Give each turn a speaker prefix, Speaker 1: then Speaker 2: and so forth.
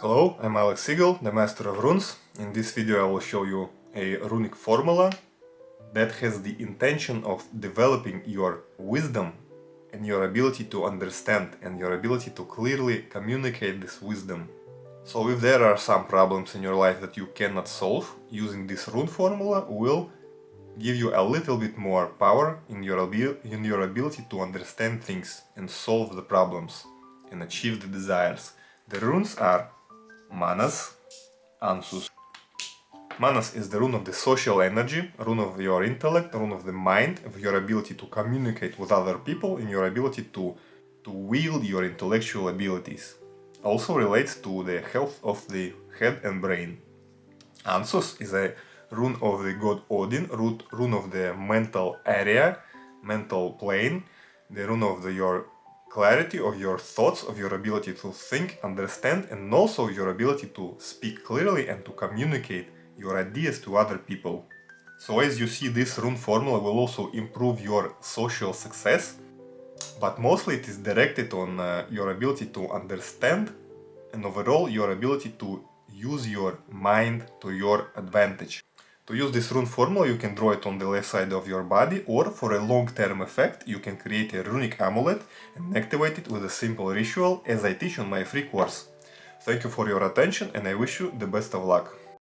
Speaker 1: Hello, I'm Alex Eagle, the Master of Runes. In this video I will show you a runic formula that has the intention of developing your wisdom and your ability to understand and your ability to clearly communicate this wisdom. So if there are some problems in your life that you cannot solve, using this rune formula will give you a little bit more power in your ability to understand things and solve the problems and achieve the desires. The runes are Manas, Ansus. Manas is the rune of the social energy, rune of your intellect, rune of the mind, of your ability to communicate with other people, and your ability to wield your intellectual abilities. Also relates to the health of the head and brain. Ansus is a rune of the god Odin, rune of the mental area, mental plane, the rune of your clarity of your thoughts, of your ability to think, understand, and also your ability to speak clearly and to communicate your ideas to other people. So as you see, this rune formula will also improve your social success, but mostly it is directed on your ability to understand and overall your ability to use your mind to your advantage. To use this rune formula, you can draw it on the left side of your body, or for a long-term effect, you can create a runic amulet and activate it with a simple ritual as I teach on my free course. Thank you for your attention and I wish you the best of luck.